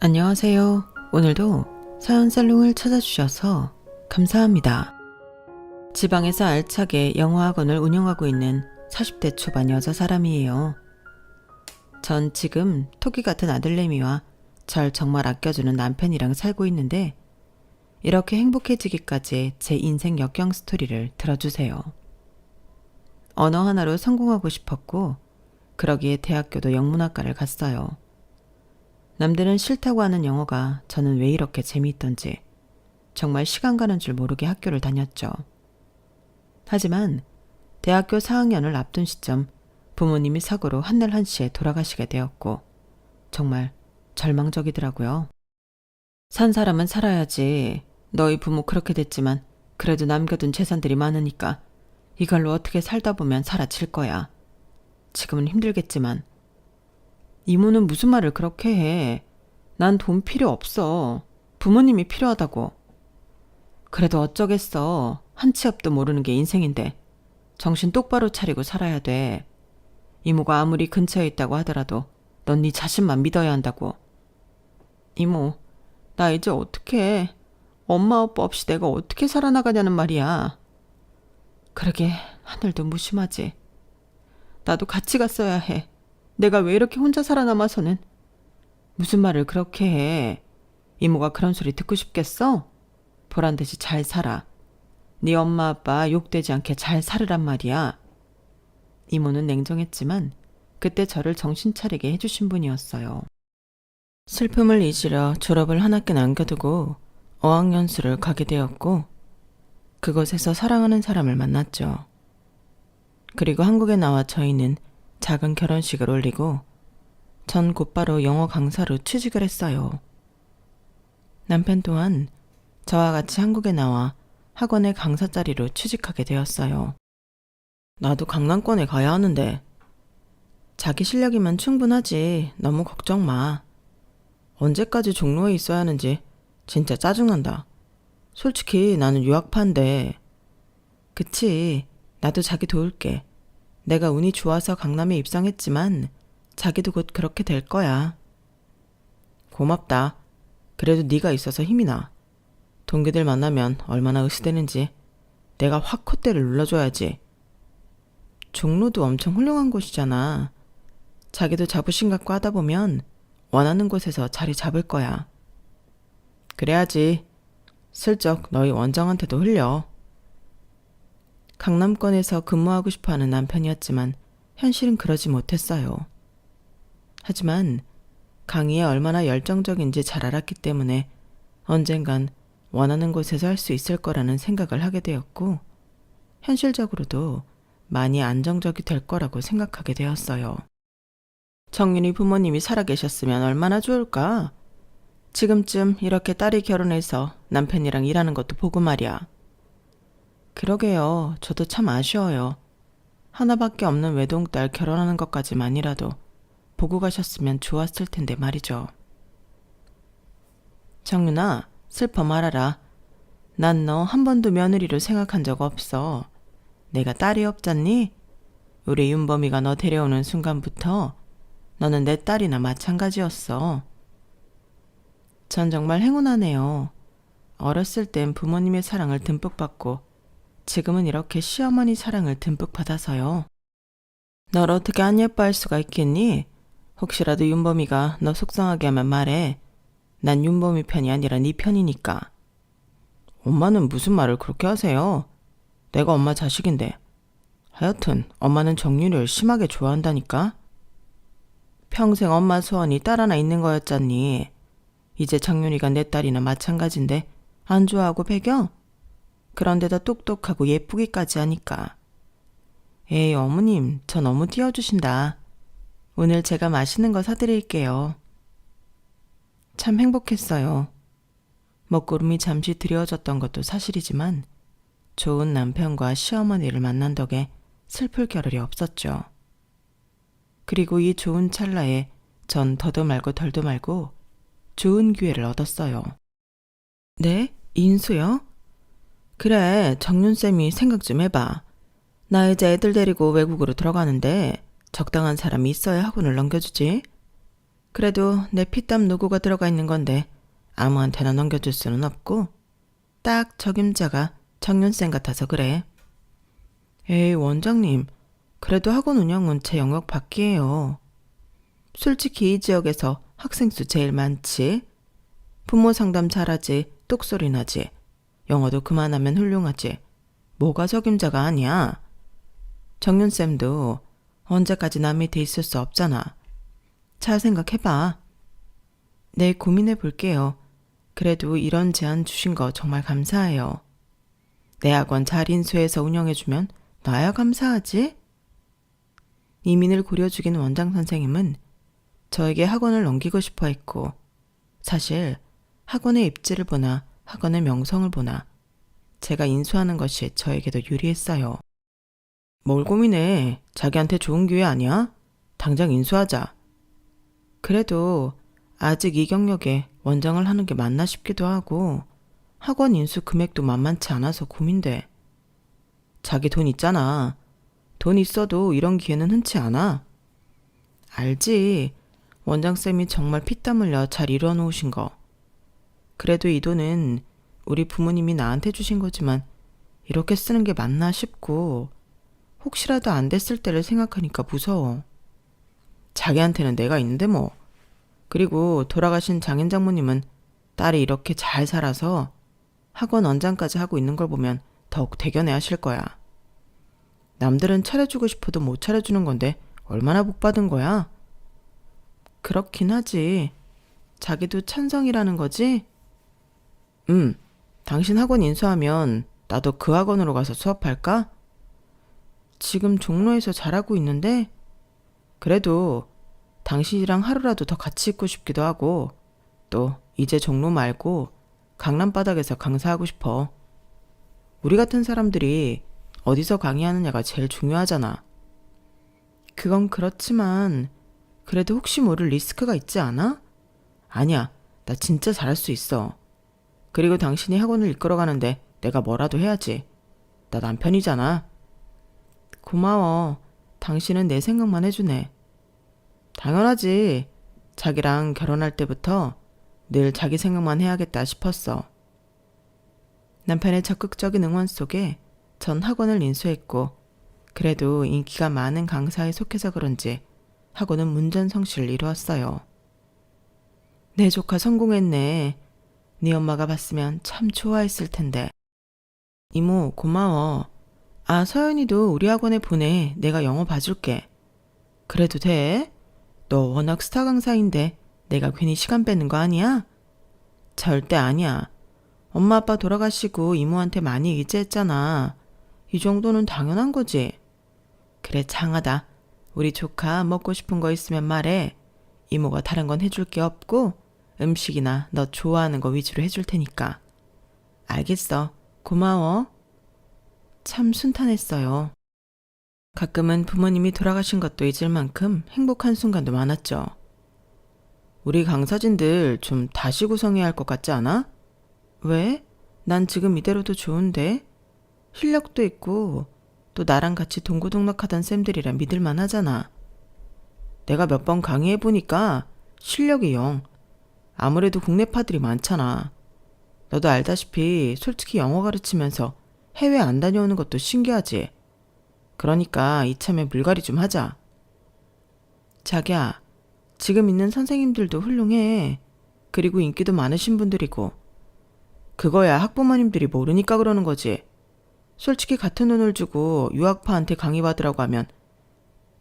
안녕하세요. 오늘도 사연살롱을 찾아주셔서 감사합니다. 지방에서 알차게 영어학원을 운영하고 있는 40대 초반 여자 사람이에요. 전 지금 토끼 같은 아들내미와 절 정말 아껴주는 남편이랑 살고 있는데 이렇게 행복해지기까지 제 인생 역경 스토리를 들어주세요. 언어 하나로 성공하고 싶었고 그러기에 대학교도 영문학과를 갔어요. 남들은 싫다고 하는 영어가 저는 왜 이렇게 재미있던지 정말 시간 가는 줄 모르게 학교를 다녔죠. 하지만 대학교 4학년을 앞둔 시점 부모님이 사고로 한날 한시에 돌아가시게 되었고 정말 절망적이더라고요. 산 사람은 살아야지. 너희 부모 그렇게 됐지만 그래도 남겨둔 재산들이 많으니까 이걸로 어떻게 살다 보면 사라질 거야. 지금은 힘들겠지만 이모는 무슨 말을 그렇게 해. 난 돈 필요 없어. 부모님이 필요하다고. 그래도 어쩌겠어. 한 치 앞도 모르는 게 인생인데 정신 똑바로 차리고 살아야 돼. 이모가 아무리 근처에 있다고 하더라도 넌 네 자신만 믿어야 한다고. 이모, 나 이제 어떡해. 엄마 아빠 없이 내가 어떻게 살아나가냐는 말이야. 그러게 하늘도 무심하지. 나도 같이 갔어야 해. 내가 왜 이렇게 혼자 살아남아서는. 무슨 말을 그렇게 해. 이모가 그런 소리 듣고 싶겠어? 보란듯이 잘 살아. 네 엄마 아빠 욕되지 않게 잘 살으란 말이야. 이모는 냉정했지만 그때 저를 정신 차리게 해주신 분이었어요. 슬픔을 잊으려 졸업을 한 학기 남겨두고 어학연수를 가게 되었고 그곳에서 사랑하는 사람을 만났죠. 그리고 한국에 나와 저희는 작은 결혼식을 올리고 전 곧바로 영어 강사로 취직을 했어요. 남편 또한 저와 같이 한국에 나와 학원의 강사 자리로 취직하게 되었어요. 나도 강남권에 가야 하는데. 자기 실력이면 충분하지. 너무 걱정 마. 언제까지 종로에 있어야 하는지 진짜 짜증난다. 솔직히 나는 유학파인데. 그치, 나도 자기 도울게. 내가 운이 좋아서 강남에 입성했지만 자기도 곧 그렇게 될 거야. 고맙다. 그래도 네가 있어서 힘이 나. 동기들 만나면 얼마나 으스대는지 내가 확 콧대를 눌러줘야지. 종로도 엄청 훌륭한 곳이잖아. 자기도 자부심 갖고 하다 보면 원하는 곳에서 자리 잡을 거야. 그래야지. 슬쩍 너희 원장한테도 흘려. 강남권에서 근무하고 싶어하는 남편이었지만 현실은 그러지 못했어요. 하지만 강희에 얼마나 열정적인지 잘 알았기 때문에 언젠간 원하는 곳에서 할 수 있을 거라는 생각을 하게 되었고 현실적으로도 많이 안정적이 될 거라고 생각하게 되었어요. 정윤이 부모님이 살아계셨으면 얼마나 좋을까? 지금쯤 이렇게 딸이 결혼해서 남편이랑 일하는 것도 보고 말이야. 그러게요. 저도 참 아쉬워요. 하나밖에 없는 외동딸 결혼하는 것까지만이라도 보고 가셨으면 좋았을 텐데 말이죠. 정윤아, 슬퍼 말아라. 난 너 한 번도 며느리로 생각한 적 없어. 내가 딸이 없잖니? 우리 윤범이가 너 데려오는 순간부터 너는 내 딸이나 마찬가지였어. 전 정말 행운하네요. 어렸을 땐 부모님의 사랑을 듬뿍 받고 지금은 이렇게 시어머니 사랑을 듬뿍 받아서요. 널 어떻게 안 예뻐할 수가 있겠니? 혹시라도 윤범이가 너 속상하게 하면 말해. 난 윤범이 편이 아니라 네 편이니까. 엄마는 무슨 말을 그렇게 하세요? 내가 엄마 자식인데. 하여튼 엄마는 정윤이를 심하게 좋아한다니까. 평생 엄마 소원이 딸 하나 있는 거였잖니. 이제 정윤이가 내 딸이나 마찬가지인데 안 좋아하고 배겨? 그런데다 똑똑하고 예쁘기까지 하니까. 에이 어머님, 저 너무 띄워주신다. 오늘 제가 맛있는 거 사드릴게요. 참 행복했어요. 먹구름이 잠시 드리워졌던 것도 사실이지만 좋은 남편과 시어머니를 만난 덕에 슬플 겨를이 없었죠. 그리고 이 좋은 찰나에 전 더도 말고 덜도 말고 좋은 기회를 얻었어요. 네? 인수요? 그래, 정윤쌤이 생각 좀 해봐. 나 이제 애들 데리고 외국으로 들어가는데 적당한 사람이 있어야 학원을 넘겨주지. 그래도 내 피땀 노고가 들어가 있는 건데 아무한테나 넘겨줄 수는 없고 딱 적임자가 정윤쌤 같아서 그래. 에이 원장님, 그래도 학원 운영은 제 영역 밖이에요. 솔직히 이 지역에서 학생 수 제일 많지. 부모 상담 잘하지, 똑소리 나지. 영어도 그만하면 훌륭하지. 뭐가 적임자가 아니야. 정윤쌤도 언제까지 남 밑에 있을 수 없잖아. 잘 생각해봐. 네, 고민해 볼게요. 그래도 이런 제안 주신 거 정말 감사해요. 내 학원 잘 인수해서 운영해주면 나야 감사하지? 이민을 고려 죽인 원장 선생님은 저에게 학원을 넘기고 싶어 했고, 사실 학원의 입지를 보나 학원의 명성을 보나 제가 인수하는 것이 저에게도 유리했어요. 뭘 고민해? 자기한테 좋은 기회 아니야? 당장 인수하자. 그래도 아직 이 경력에 원장을 하는 게 맞나 싶기도 하고 학원 인수 금액도 만만치 않아서 고민돼. 자기 돈 있잖아. 돈 있어도 이런 기회는 흔치 않아. 알지. 원장쌤이 정말 피땀 흘려 잘 이뤄놓으신 거. 그래도 이 돈은 우리 부모님이 나한테 주신 거지만 이렇게 쓰는 게 맞나 싶고 혹시라도 안 됐을 때를 생각하니까 무서워. 자기한테는 내가 있는데 뭐. 그리고 돌아가신 장인 장모님은 딸이 이렇게 잘 살아서 학원 원장까지 하고 있는 걸 보면 더욱 대견해 하실 거야. 남들은 차려주고 싶어도 못 차려주는 건데 얼마나 복 받은 거야? 그렇긴 하지. 자기도 찬성이라는 거지? 당신 학원 인수하면 나도 그 학원으로 가서 수업할까? 지금 종로에서 잘하고 있는데 그래도 당신이랑 하루라도 더 같이 있고 싶기도 하고 또 이제 종로 말고 강남 바닥에서 강사하고 싶어. 우리 같은 사람들이 어디서 강의하느냐가 제일 중요하잖아. 그건 그렇지만 그래도 혹시 모를 리스크가 있지 않아? 아니야, 나 진짜 잘할 수 있어. 그리고 당신이 학원을 이끌어가는데 내가 뭐라도 해야지. 나 남편이잖아. 고마워. 당신은 내 생각만 해주네. 당연하지. 자기랑 결혼할 때부터 늘 자기 생각만 해야겠다 싶었어. 남편의 적극적인 응원 속에 전 학원을 인수했고 그래도 인기가 많은 강사에 속해서 그런지 학원은 문전성시를 이루었어요. 내 조카 성공했네. 네 엄마가 봤으면 참 좋아했을 텐데. 이모 고마워. 아 서연이도 우리 학원에 보내. 내가 영어 봐줄게. 그래도 돼? 너 워낙 스타 강사인데 내가 괜히 시간 뺏는 거 아니야? 절대 아니야. 엄마 아빠 돌아가시고 이모한테 많이 의지했잖아. 이 정도는 당연한 거지. 그래 장하다. 우리 조카 먹고 싶은 거 있으면 말해. 이모가 다른 건 해줄 게 없고 음식이나 너 좋아하는 거 위주로 해줄 테니까. 알겠어. 고마워. 참 순탄했어요. 가끔은 부모님이 돌아가신 것도 잊을 만큼 행복한 순간도 많았죠. 우리 강사진들 좀 다시 구성해야 할 것 같지 않아? 왜? 난 지금 이대로도 좋은데? 실력도 있고 또 나랑 같이 동고동락하던 쌤들이라 믿을만 하잖아. 내가 몇 번 강의해보니까 실력이 영. 아무래도 국내파들이 많잖아. 너도 알다시피 솔직히 영어 가르치면서 해외 안 다녀오는 것도 신기하지. 그러니까 이참에 물갈이 좀 하자. 자기야, 지금 있는 선생님들도 훌륭해. 그리고 인기도 많으신 분들이고. 그거야 학부모님들이 모르니까 그러는 거지. 솔직히 같은 돈을 주고 유학파한테 강의 받으라고 하면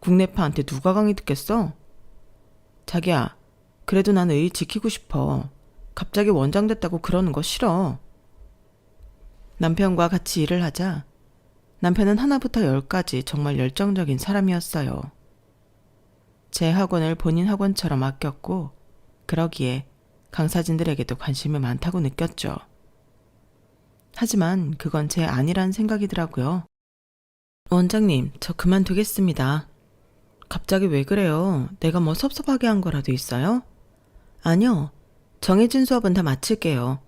국내파한테 누가 강의 듣겠어? 자기야, 그래도 난 의 지키고 싶어. 갑자기 원장 됐다고 그러는 거 싫어. 남편과 같이 일을 하자 남편은 하나부터 10까지 정말 열정적인 사람이었어요. 제 학원을 본인 학원처럼 아꼈고 그러기에 강사진들에게도 관심이 많다고 느꼈죠. 하지만 그건 제 아니란 생각이더라고요. 원장님, 저 그만두겠습니다. 갑자기 왜 그래요? 내가 뭐 섭섭하게 한 거라도 있어요? 아니요. 정해진 수업은 다 마칠게요.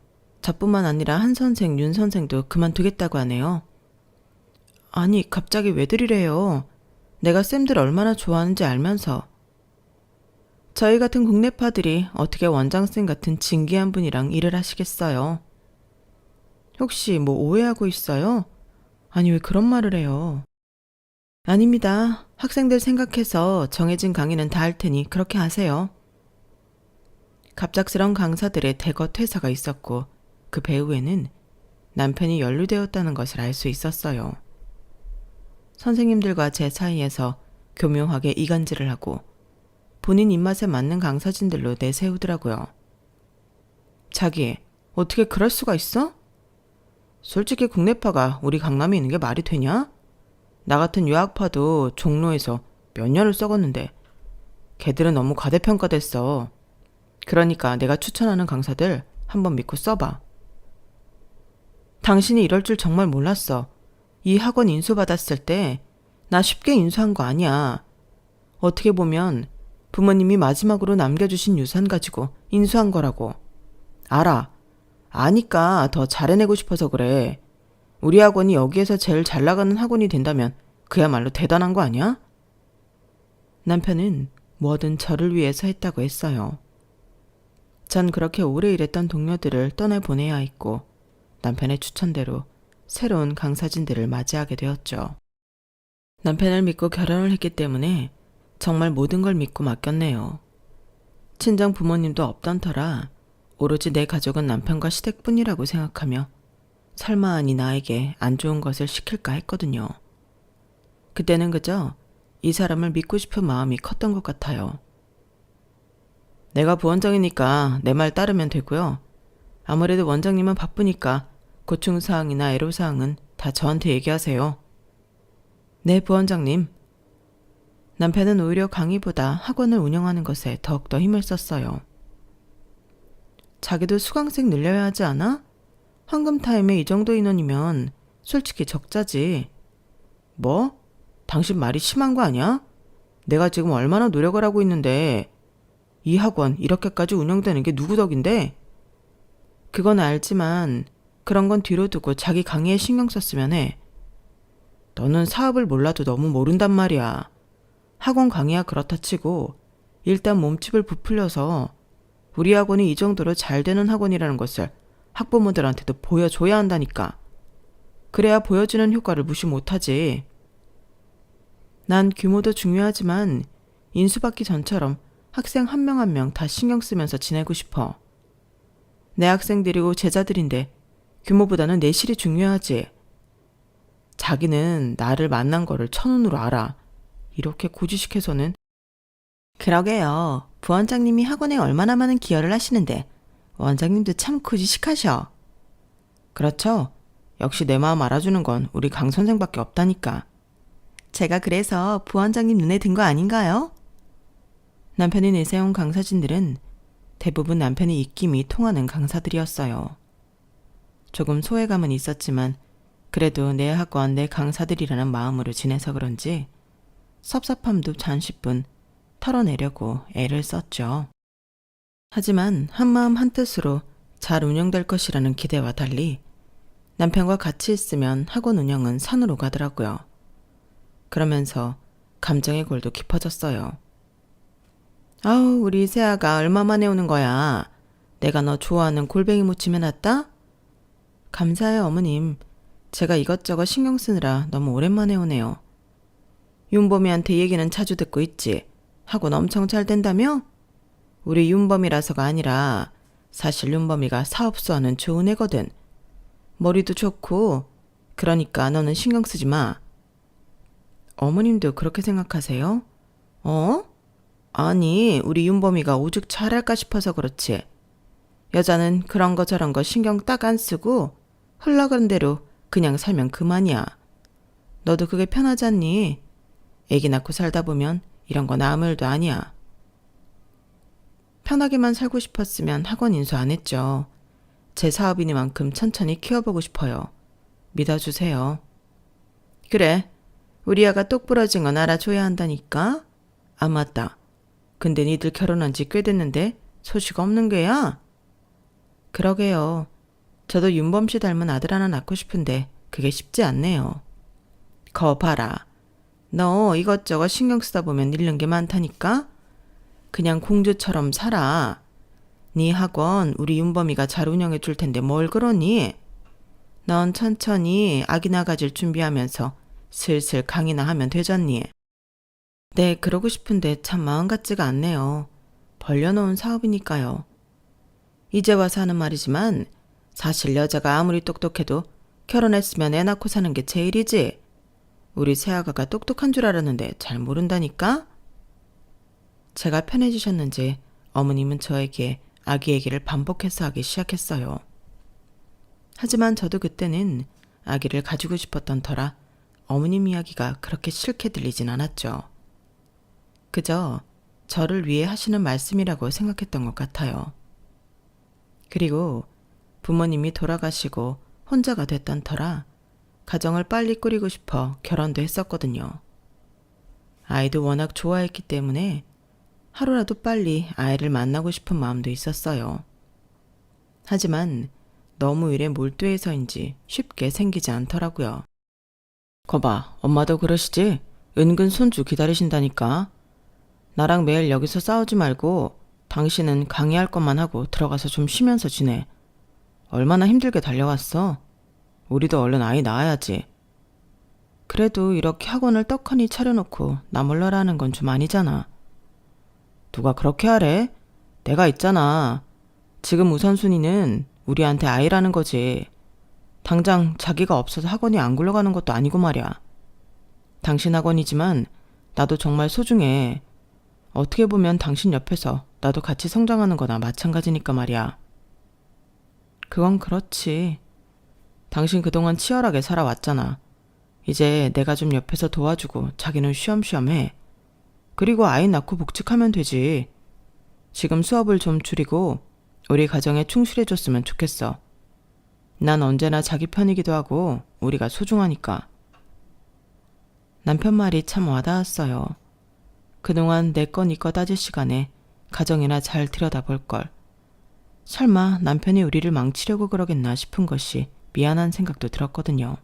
저뿐만 아니라 한 선생, 윤 선생도 그만두겠다고 하네요. 아니, 갑자기 왜 들이래요? 내가 쌤들 얼마나 좋아하는지 알면서. 저희 같은 국내파들이 어떻게 원장쌤 같은 진기한 분이랑 일을 하시겠어요? 혹시 뭐 오해하고 있어요? 아니 왜 그런 말을 해요? 아닙니다. 학생들 생각해서 정해진 강의는 다 할 테니 그렇게 하세요. 갑작스런 강사들의 대거 퇴사가 있었고 그 배후에는 남편이 연루되었다는 것을 알 수 있었어요. 선생님들과 제 사이에서 교묘하게 이간질을 하고 본인 입맛에 맞는 강사진들로 내세우더라고요. 자기, 어떻게 그럴 수가 있어? 솔직히 국내파가 우리 강남에 있는 게 말이 되냐? 나 같은 유학파도 종로에서 몇 년을 썩었는데 걔들은 너무 과대평가됐어. 그러니까 내가 추천하는 강사들 한번 믿고 써봐. 당신이 이럴 줄 정말 몰랐어. 이 학원 인수받았을 때 나 쉽게 인수한 거 아니야. 어떻게 보면 부모님이 마지막으로 남겨주신 유산 가지고 인수한 거라고. 알아. 아니까 더 잘해내고 싶어서 그래. 우리 학원이 여기에서 제일 잘 나가는 학원이 된다면 그야말로 대단한 거 아니야? 남편은 뭐든 저를 위해서 했다고 했어요. 전 그렇게 오래 일했던 동료들을 떠나보내야 했고 남편의 추천대로 새로운 강사진들을 맞이하게 되었죠. 남편을 믿고 결혼을 했기 때문에 정말 모든 걸 믿고 맡겼네요. 친정 부모님도 없던 터라 오로지 내 가족은 남편과 시댁뿐이라고 생각하며 설마하니 나에게 안 좋은 것을 시킬까 했거든요. 그때는 그저 이 사람을 믿고 싶은 마음이 컸던 것 같아요. 내가 부원장이니까 내 말 따르면 되고요. 아무래도 원장님은 바쁘니까 고충사항이나 애로사항은 다 저한테 얘기하세요. 네, 부원장님. 남편은 오히려 강의보다 학원을 운영하는 것에 더욱더 힘을 썼어요. 자기도 수강생 늘려야 하지 않아? 황금타임에 이 정도 인원이면 솔직히 적자지. 뭐? 당신 말이 심한 거 아니야? 내가 지금 얼마나 노력을 하고 있는데 이 학원 이렇게까지 운영되는 게 누구 덕인데? 그건 알지만 그런 건 뒤로 두고 자기 강의에 신경 썼으면 해. 너는 사업을 몰라도 너무 모른단 말이야. 학원 강의야 그렇다 치고 일단 몸집을 부풀려서 우리 학원이 이 정도로 잘 되는 학원이라는 것을 학부모들한테도 보여줘야 한다니까. 그래야 보여주는 효과를 무시 못하지. 난 규모도 중요하지만 인수받기 전처럼 학생 한 명 한 명 다 신경 쓰면서 지내고 싶어. 내 학생들이고 제자들인데 규모보다는 내 실이 중요하지. 자기는 나를 만난 거를 천운으로 알아. 이렇게 고지식해서는. 그러게요. 부원장님이 학원에 얼마나 많은 기여를 하시는데 원장님도 참 고지식하셔. 그렇죠. 역시 내 마음 알아주는 건 우리 강 선생밖에 없다니까. 제가 그래서 부원장님 눈에 든 거 아닌가요? 남편이 내세운 강사진들은 대부분 남편의 입김이 통하는 강사들이었어요. 조금 소외감은 있었지만 그래도 내 학원, 내 강사들이라는 마음으로 지내서 그런지 섭섭함도 잠시뿐 털어내려고 애를 썼죠. 하지만 한마음 한뜻으로 잘 운영될 것이라는 기대와 달리 남편과 같이 있으면 학원 운영은 산으로 가더라고요. 그러면서 감정의 골도 깊어졌어요. 아우, 우리 세아가 얼마 만에 오는 거야. 내가 너 좋아하는 골뱅이 무침 해놨다? 감사해요, 어머님. 제가 이것저것 신경 쓰느라 너무 오랜만에 오네요. 윤범이한테 얘기는 자주 듣고 있지. 학원 엄청 잘 된다며? 우리 윤범이라서가 아니라 사실 윤범이가 사업소하는 좋은 애거든. 머리도 좋고 그러니까 너는 신경 쓰지 마. 어머님도 그렇게 생각하세요? 아니, 우리 윤범이가 오죽 잘할까 싶어서 그렇지. 여자는 그런 거 저런 거 신경 딱 안 쓰고 흘러간 대로 그냥 살면 그만이야. 너도 그게 편하지 않니? 애기 낳고 살다 보면 이런 건 아무 일도 아니야. 편하게만 살고 싶었으면 학원 인수 안 했죠. 제 사업이니만큼 천천히 키워보고 싶어요. 믿어주세요. 그래, 우리 아가 똑부러진 건 알아줘야 한다니까. 아, 맞다. 근데 니들 결혼한 지 꽤 됐는데 소식 없는 게야? 그러게요. 저도 윤범 씨 닮은 아들 하나 낳고 싶은데 그게 쉽지 않네요. 거 봐라. 너 이것저것 신경 쓰다 보면 잃는 게 많다니까? 그냥 공주처럼 살아. 네 학원 우리 윤범이가 잘 운영해 줄 텐데 뭘 그러니? 넌 천천히 아기나 가질 준비하면서 슬슬 강의나 하면 되잖니. 네, 그러고 싶은데 참 마음 같지가 않네요. 벌려놓은 사업이니까요. 이제 와서 하는 말이지만 사실 여자가 아무리 똑똑해도 결혼했으면 애 낳고 사는 게 제일이지. 우리 새아가가 똑똑한 줄 알았는데 잘 모른다니까? 제가 편해지셨는지 어머님은 저에게 아기 얘기를 반복해서 하기 시작했어요. 하지만 저도 그때는 아기를 가지고 싶었던 터라 어머님 이야기가 그렇게 싫게 들리진 않았죠. 그저 저를 위해 하시는 말씀이라고 생각했던 것 같아요. 그리고 부모님이 돌아가시고 혼자가 됐던 터라 가정을 빨리 꾸리고 싶어 결혼도 했었거든요. 아이도 워낙 좋아했기 때문에 하루라도 빨리 아이를 만나고 싶은 마음도 있었어요. 하지만 너무 일에 몰두해서인지 쉽게 생기지 않더라고요. 거봐, 엄마도 그러시지? 은근 손주 기다리신다니까. 나랑 매일 여기서 싸우지 말고 당신은 강의할 것만 하고 들어가서 좀 쉬면서 지내. 얼마나 힘들게 달려왔어. 우리도 얼른 아이 낳아야지. 그래도 이렇게 학원을 떡하니 차려놓고 나 몰라라 하는 건 좀 아니잖아. 누가 그렇게 하래? 내가 있잖아. 지금 우선순위는 우리한테 아이라는 거지. 당장 자기가 없어서 학원이 안 굴러가는 것도 아니고 말이야. 당신 학원이지만 나도 정말 소중해. 어떻게 보면 당신 옆에서 나도 같이 성장하는 거나 마찬가지니까 말이야. 그건 그렇지. 당신 그동안 치열하게 살아왔잖아. 이제 내가 좀 옆에서 도와주고 자기는 쉬엄쉬엄 해. 그리고 아이 낳고 복직하면 되지. 지금 수업을 좀 줄이고 우리 가정에 충실해줬으면 좋겠어. 난 언제나 자기 편이기도 하고 우리가 소중하니까. 남편 말이 참 와닿았어요. 그동안 내 거 니 거 따질 시간에 가정이나 잘 들여다볼 걸. 설마 남편이 우리를 망치려고 그러겠나 싶은 것이 미안한 생각도 들었거든요.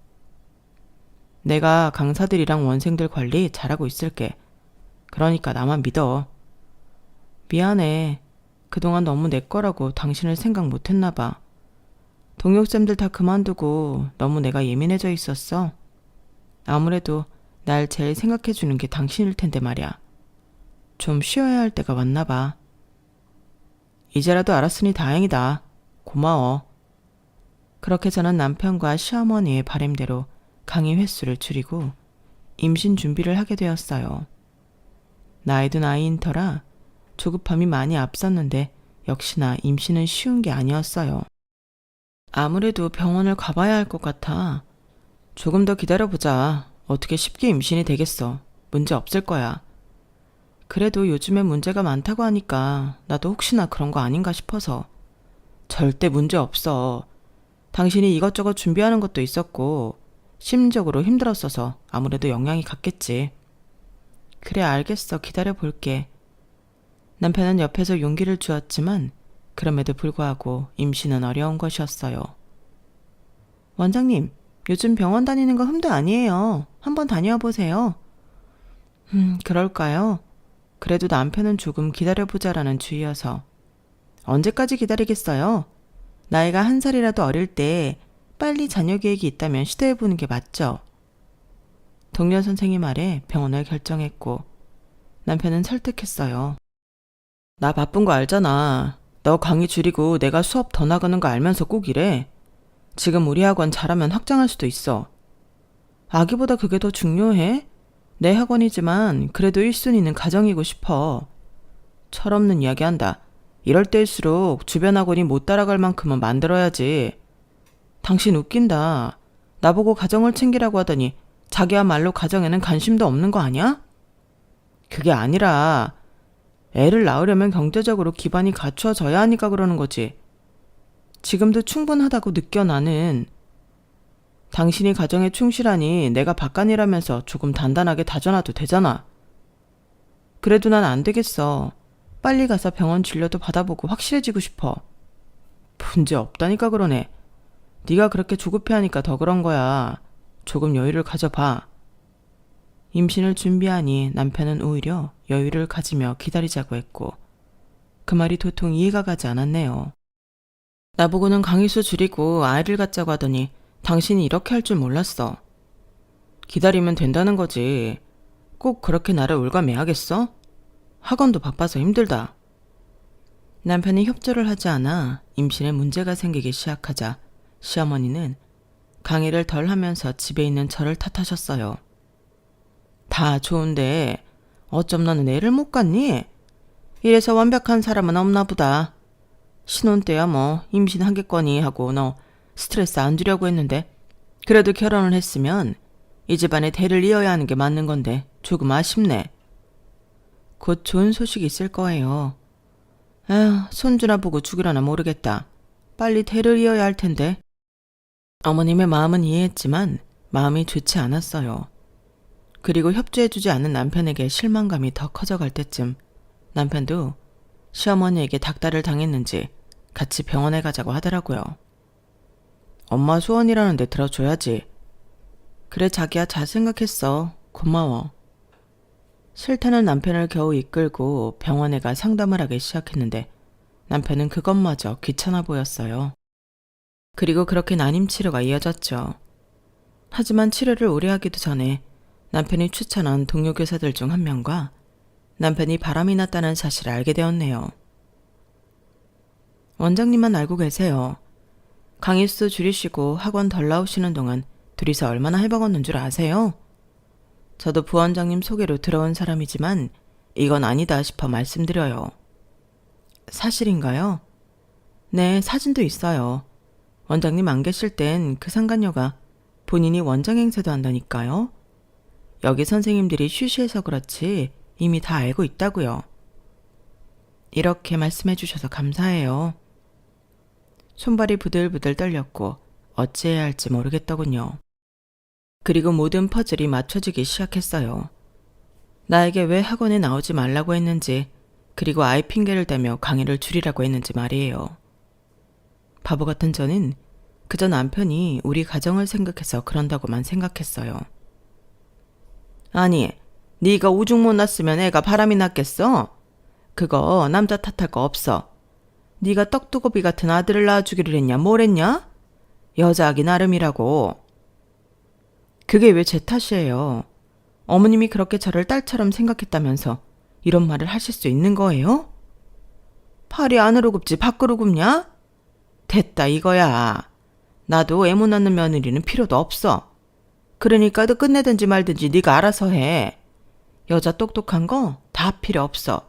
내가 강사들이랑 원생들 관리 잘하고 있을게. 그러니까 나만 믿어. 미안해. 그동안 너무 내 거라고 당신을 생각 못했나 봐. 동역쌤들 다 그만두고 너무 내가 예민해져 있었어. 아무래도 날 제일 생각해주는 게 당신일 텐데 말이야. 좀 쉬어야 할 때가 왔나 봐. 이제라도 알았으니 다행이다. 고마워. 그렇게 저는 남편과 시어머니의 바람대로 강의 횟수를 줄이고 임신 준비를 하게 되었어요. 나이도 나이인 터라 조급함이 많이 앞섰는데 역시나 임신은 쉬운 게 아니었어요. 아무래도 병원을 가봐야 할 것 같아. 조금 더 기다려보자. 어떻게 쉽게 임신이 되겠어. 문제 없을 거야. 그래도 요즘에 문제가 많다고 하니까 나도 혹시나 그런 거 아닌가 싶어서. 절대 문제 없어. 당신이 이것저것 준비하는 것도 있었고 심리적으로 힘들었어서 아무래도 영향이 갔겠지. 그래, 알겠어. 기다려볼게. 남편은 옆에서 용기를 주었지만 그럼에도 불구하고 임신은 어려운 것이었어요. 원장님, 요즘 병원 다니는 거 흠도 아니에요. 한번 다녀와 보세요. 그럴까요? 그래도 남편은 조금 기다려보자라는 주의여서. 언제까지 기다리겠어요? 나이가 1살이라도 어릴 때 빨리 자녀 계획이 있다면 시도해보는 게 맞죠? 동료 선생님 말에 병원을 결정했고 남편은 설득했어요. 나 바쁜 거 알잖아. 너 강의 줄이고 내가 수업 더 나가는 거 알면서 꼭 이래. 지금 우리 학원 잘하면 확장할 수도 있어. 아기보다 그게 더 중요해? 내 학원이지만 그래도 1순위는 가정이고 싶어. 철없는 이야기 한다. 이럴 때일수록 주변 학원이 못 따라갈 만큼은 만들어야지. 당신 웃긴다. 나보고 가정을 챙기라고 하더니 자기야말로 가정에는 관심도 없는 거 아니야? 그게 아니라 애를 낳으려면 경제적으로 기반이 갖추어져야 하니까 그러는 거지. 지금도 충분하다고 느껴 나는. 당신이 가정에 충실하니 내가 바깥일하면서 조금 단단하게 다져놔도 되잖아. 그래도 난 안 되겠어. 빨리 가서 병원 진료도 받아보고 확실해지고 싶어. 문제 없다니까 그러네. 네가 그렇게 조급해하니까 더 그런 거야. 조금 여유를 가져봐. 임신을 준비하니 남편은 오히려 여유를 가지며 기다리자고 했고 그 말이 도통 이해가 가지 않았네요. 나보고는 강의수 줄이고 아이를 갖자고 하더니 당신이 이렇게 할 줄 몰랐어. 기다리면 된다는 거지. 꼭 그렇게 나를 올가매야겠어? 학원도 바빠서 힘들다. 남편이 협조를 하지 않아 임신에 문제가 생기기 시작하자 시어머니는 강의를 덜 하면서 집에 있는 저를 탓하셨어요. 다 좋은데 어쩜 너는 애를 못 갖니? 이래서 완벽한 사람은 없나 보다. 신혼 때야 뭐 임신하겠거니 하고 너 스트레스 안 주려고 했는데 그래도 결혼을 했으면 이 집안에 대를 이어야 하는 게 맞는 건데 조금 아쉽네. 곧 좋은 소식이 있을 거예요. 아휴, 손주나 보고 죽으려나 모르겠다. 빨리 대를 이어야 할 텐데. 어머님의 마음은 이해했지만 마음이 좋지 않았어요. 그리고 협조해주지 않은 남편에게 실망감이 더 커져갈 때쯤 남편도 시어머니에게 닥달을 당했는지 같이 병원에 가자고 하더라고요. 엄마 소원이라는데 들어줘야지. 그래 자기야 잘 생각했어. 고마워. 싫다는 남편을 겨우 이끌고 병원에 가 상담을 하기 시작했는데 남편은 그것마저 귀찮아 보였어요. 그리고 그렇게 난임 치료가 이어졌죠. 하지만 치료를 오래 하기도 전에 남편이 추천한 동료 교사들 중 한 명과 남편이 바람이 났다는 사실을 알게 되었네요. 원장님만 알고 계세요. 강의수 줄이시고 학원 덜 나오시는 동안 둘이서 얼마나 해먹었는 줄 아세요? 저도 부원장님 소개로 들어온 사람이지만 이건 아니다 싶어 말씀드려요. 사실인가요? 네, 사진도 있어요. 원장님 안 계실 땐 그 상간녀가 본인이 원장 행세도 한다니까요. 여기 선생님들이 쉬쉬해서 그렇지 이미 다 알고 있다고요. 이렇게 말씀해 주셔서 감사해요. 손발이 부들부들 떨렸고 어찌해야 할지 모르겠더군요. 그리고 모든 퍼즐이 맞춰지기 시작했어요. 나에게 왜 학원에 나오지 말라고 했는지, 그리고 아이 핑계를 대며 강의를 줄이라고 했는지 말이에요. 바보 같은 저는 그저 남편이 우리 가정을 생각해서 그런다고만 생각했어요. 아니, 네가 오죽 못 났으면 애가 바람이 났겠어? 그거 남자 탓할 거 없어. 네가 떡두고비 같은 아들을 낳아주기를 했냐 뭘 했냐? 여자하기 나름이라고. 그게 왜 제 탓이에요? 어머님이 그렇게 저를 딸처럼 생각했다면서 이런 말을 하실 수 있는 거예요? 팔이 안으로 굽지 밖으로 굽냐? 됐다 이거야. 나도 애 못 낳는 며느리는 필요도 없어. 그러니까 너 끝내든지 말든지 네가 알아서 해. 여자 똑똑한 거 다 필요 없어.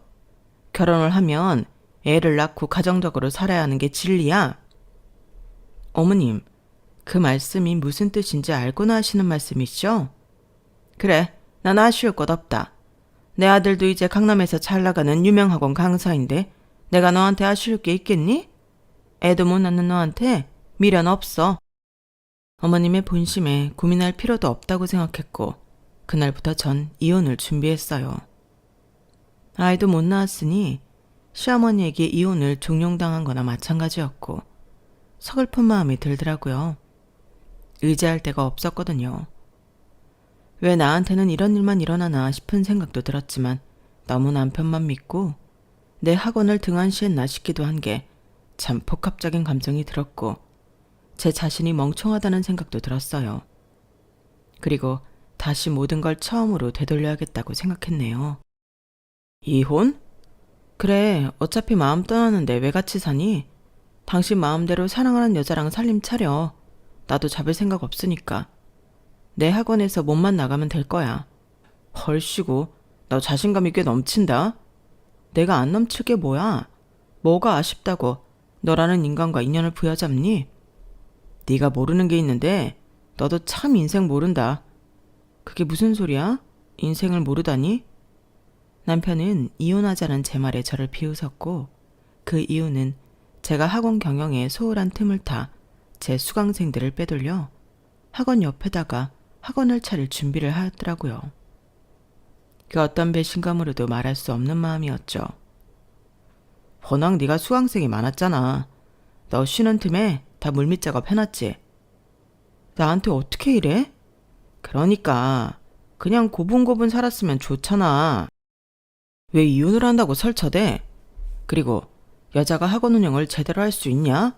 결혼을 하면 애를 낳고 가정적으로 살아야 하는 게 진리야. 어머님, 그 말씀이 무슨 뜻인지 알고나 하시는 말씀이시죠? 그래, 난 아쉬울 것 없다. 내 아들도 이제 강남에서 잘 나가는 유명 학원 강사인데 내가 너한테 아쉬울 게 있겠니? 애도 못 낳는 너한테 미련 없어. 어머님의 본심에 고민할 필요도 없다고 생각했고 그날부터 전 이혼을 준비했어요. 아이도 못 낳았으니 시어머니에게 이혼을 종용당한 거나 마찬가지였고 서글픈 마음이 들더라고요. 의지할 데가 없었거든요. 왜 나한테는 이런 일만 일어나나 싶은 생각도 들었지만 너무 남편만 믿고 내 학원을 등한시했나 싶기도 한 게 참 복합적인 감정이 들었고 제 자신이 멍청하다는 생각도 들었어요. 그리고 다시 모든 걸 처음으로 되돌려야겠다고 생각했네요. 이혼? 그래, 어차피 마음 떠나는데 왜 같이 사니? 당신 마음대로 사랑하는 여자랑 살림 차려. 나도 잡을 생각 없으니까. 내 학원에서 몸만 나가면 될 거야. 헐씨고, 너 자신감이 꽤 넘친다. 내가 안 넘칠 게 뭐야? 뭐가 아쉽다고 너라는 인간과 인연을 부여잡니? 네가 모르는 게 있는데 너도 참 인생 모른다. 그게 무슨 소리야? 인생을 모르다니? 남편은 이혼하자는 제 말에 저를 비웃었고 그 이유는 제가 학원 경영에 소홀한 틈을 타 제 수강생들을 빼돌려 학원 옆에다가 학원을 차릴 준비를 하였더라고요. 그 어떤 배신감으로도 말할 수 없는 마음이었죠. 워낙 네가 수강생이 많았잖아. 너 쉬는 틈에 다 물밑 작업 해놨지. 나한테 어떻게 이래? 그러니까 그냥 고분고분 살았으면 좋잖아. 왜 이혼을 한다고 설쳐대? 그리고 여자가 학원 운영을 제대로 할 수 있냐?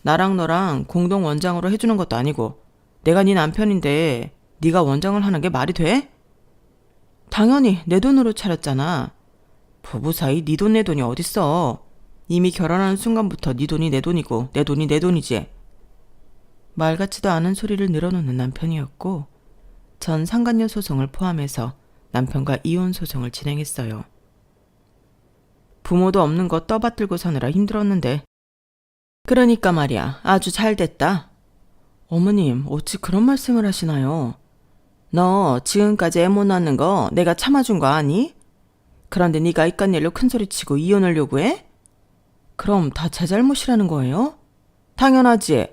나랑 너랑 공동 원장으로 해주는 것도 아니고 내가 네 남편인데 네가 원장을 하는 게 말이 돼? 당연히 내 돈으로 차렸잖아. 부부 사이 네 돈 내 돈이 어딨어. 이미 결혼하는 순간부터 네 돈이 내 돈이고 내 돈이 내 돈이지. 말 같지도 않은 소리를 늘어놓는 남편이었고 전 상간녀 소송을 포함해서 남편과 이혼 소송을 진행했어요. 부모도 없는 거 떠받들고 사느라 힘들었는데. 그러니까 말이야, 아주 잘 됐다. 어머님, 어찌 그런 말씀을 하시나요? 너 지금까지 애 못 낳는 거 내가 참아준 거 아니? 그런데 네가 이깟 일로 큰소리치고 이혼을 요구해? 그럼 다 제 잘못이라는 거예요? 당연하지.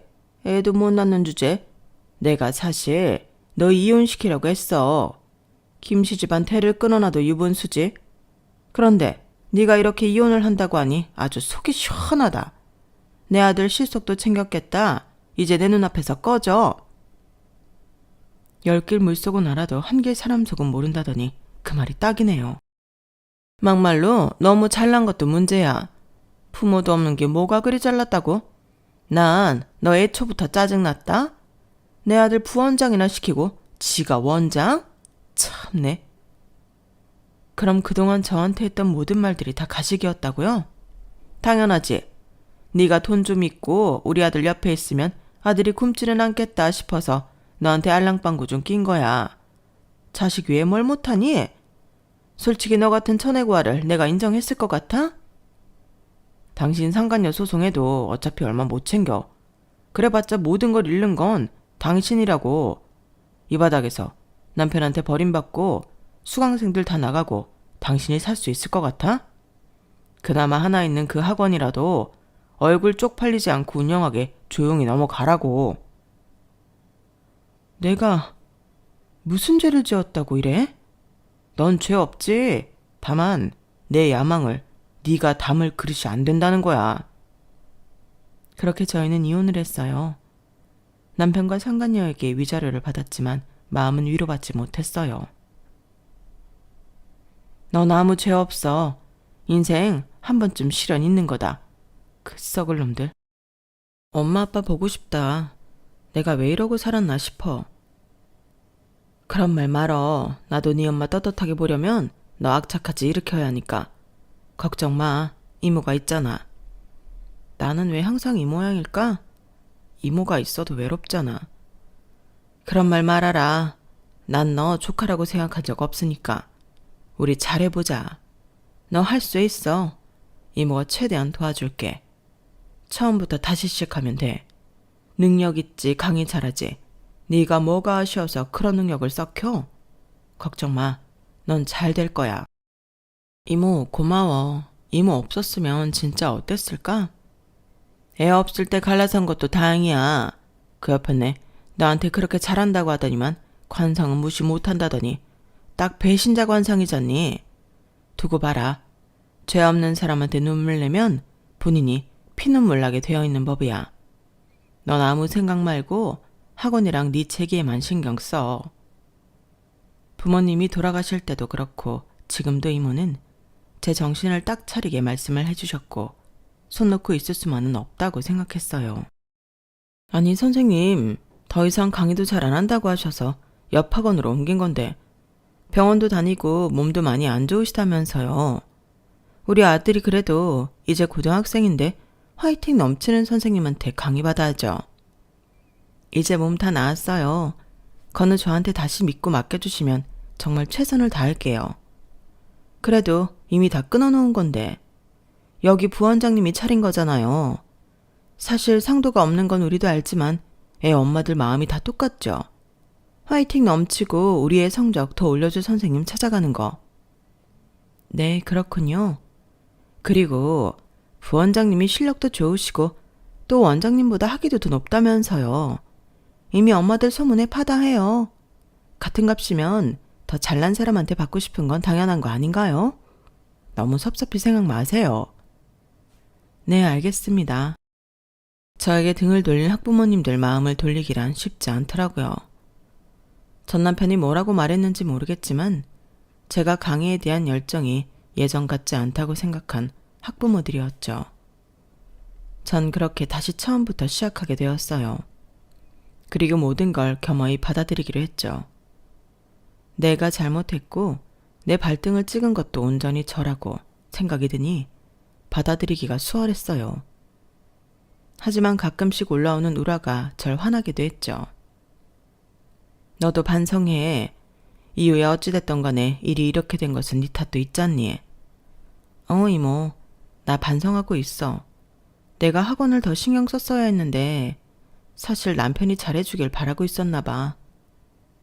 애도 못 낳는 주제. 내가 사실 너 이혼시키려고 했어. 김씨 집안 태를 끊어놔도 유분수지. 그런데 네가 이렇게 이혼을 한다고 하니 아주 속이 시원하다. 내 아들 실속도 챙겼겠다. 이제 내 눈앞에서 꺼져. 열길 물속은 알아도 한길 사람 속은 모른다더니 그 말이 딱이네요. 막말로 너무 잘난 것도 문제야. 부모도 없는 게 뭐가 그리 잘났다고? 난 너 애초부터 짜증났다. 내 아들 부원장이나 시키고 지가 원장? 참네. 그럼 그동안 저한테 했던 모든 말들이 다 가식이었다고요? 당연하지. 네가 돈 좀 있고 우리 아들 옆에 있으면 아들이 굶지는 않겠다 싶어서 너한테 알랑방구 좀 낀 거야. 자식 위에 뭘 못하니? 솔직히 너 같은 천혜고아를 내가 인정했을 것 같아? 당신 상간녀 소송해도 어차피 얼마 못 챙겨. 그래봤자 모든 걸 잃는 건 당신이라고. 이 바닥에서 남편한테 버림받고 수강생들 다 나가고 당신이 살 수 있을 것 같아? 그나마 하나 있는 그 학원이라도 얼굴 쪽팔리지 않고 운영하게 조용히 넘어가라고. 내가 무슨 죄를 지었다고 이래? 넌 죄 없지. 다만 내 야망을 네가 담을 그릇이 안 된다는 거야. 그렇게 저희는 이혼을 했어요. 남편과 상간녀에게 위자료를 받았지만 마음은 위로받지 못했어요. 넌 아무 죄 없어. 인생 한 번쯤 실현 있는 거다. 그 썩을 놈들. 엄마 아빠 보고 싶다. 내가 왜 이러고 살았나 싶어. 그런 말 말어. 나도 네 엄마 떳떳하게 보려면 너 악착같이 일으켜야 하니까. 걱정 마. 이모가 있잖아. 나는 왜 항상 이 모양일까? 이모가 있어도 외롭잖아. 그런 말 말아라. 난 너 조카라고 생각한 적 없으니까. 우리 잘해보자. 너 할 수 있어. 이모가 최대한 도와줄게. 처음부터 다시 시작하면 돼. 능력 있지, 강의 잘하지. 네가 뭐가 아쉬워서 그런 능력을 썩혀? 걱정 마. 넌 잘 될 거야. 이모 고마워. 이모 없었으면 진짜 어땠을까? 애 없을 때 갈라선 것도 다행이야. 그 옆에네 나한테 그렇게 잘한다고 하더니만 관상은 무시 못한다더니 딱 배신자 관상이잖니. 두고 봐라. 죄 없는 사람한테 눈물 내면 본인이 피눈물 나게 되어 있는 법이야. 넌 아무 생각 말고 학원이랑 네 체계에만 신경 써. 부모님이 돌아가실 때도 그렇고 지금도 이모는 제 정신을 딱 차리게 말씀을 해주셨고 손 놓고 있을 수만은 없다고 생각했어요. 아니 선생님, 더 이상 강의도 잘 안 한다고 하셔서 옆 학원으로 옮긴 건데 병원도 다니고 몸도 많이 안 좋으시다면서요. 우리 아들이 그래도 이제 고등학생인데 화이팅 넘치는 선생님한테 강의 받아야죠. 이제 몸 다 나았어요. 건우 저한테 다시 믿고 맡겨주시면 정말 최선을 다할게요. 그래도 이미 다 끊어놓은 건데 여기 부원장님이 차린 거잖아요. 사실 상도가 없는 건 우리도 알지만 애 엄마들 마음이 다 똑같죠. 화이팅 넘치고 우리의 성적 더 올려줄 선생님 찾아가는 거. 네, 그렇군요. 그리고 부원장님이 실력도 좋으시고 또 원장님보다 학위도 더 높다면서요. 이미 엄마들 소문에 파다해요. 같은 값이면 더 잘난 사람한테 받고 싶은 건 당연한 거 아닌가요? 너무 섭섭히 생각 마세요. 네, 알겠습니다. 저에게 등을 돌린 학부모님들 마음을 돌리기란 쉽지 않더라고요. 전 남편이 뭐라고 말했는지 모르겠지만 제가 강의에 대한 열정이 예전 같지 않다고 생각한 학부모들이었죠. 전 그렇게 다시 처음부터 시작하게 되었어요. 그리고 모든 걸 겸허히 받아들이기로 했죠. 내가 잘못했고 내 발등을 찍은 것도 온전히 저라고 생각이 드니 받아들이기가 수월했어요. 하지만 가끔씩 올라오는 우라가 절 화나기도 했죠. 너도 반성해. 이후에 어찌됐던 간에 일이 이렇게 된 것은 네 탓도 있잖니. 이모, 나 반성하고 있어. 내가 학원을 더 신경 썼어야 했는데 사실 남편이 잘해주길 바라고 있었나 봐.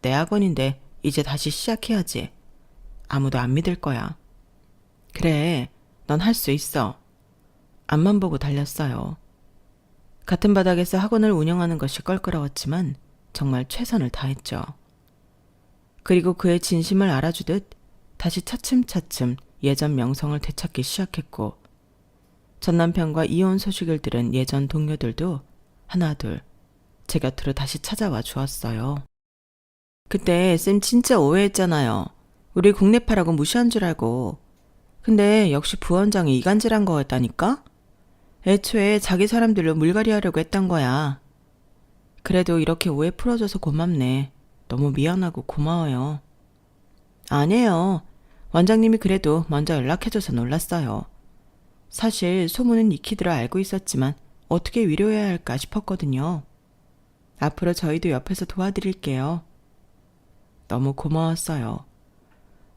내 학원인데 이제 다시 시작해야지. 아무도 안 믿을 거야. 그래, 넌 할 수 있어. 앞만 보고 달렸어요. 같은 바닥에서 학원을 운영하는 것이 껄끄러웠지만 정말 최선을 다했죠. 그리고 그의 진심을 알아주듯 다시 차츰차츰 예전 명성을 되찾기 시작했고, 전 남편과 이혼 소식을 들은 예전 동료들도 하나둘 제 곁으로 다시 찾아와 주었어요. 그때 쌤 진짜 오해했잖아요. 우리 국내파라고 무시한 줄 알고. 근데 역시 부원장이 이간질한 거였다니까? 애초에 자기 사람들로 물갈이 하려고 했던 거야. 그래도 이렇게 오해 풀어줘서 고맙네. 너무 미안하고 고마워요. 아니에요. 원장님이 그래도 먼저 연락해줘서 놀랐어요. 사실 소문은 익히들어 알고 있었지만 어떻게 위로해야 할까 싶었거든요. 앞으로 저희도 옆에서 도와드릴게요. 너무 고마웠어요.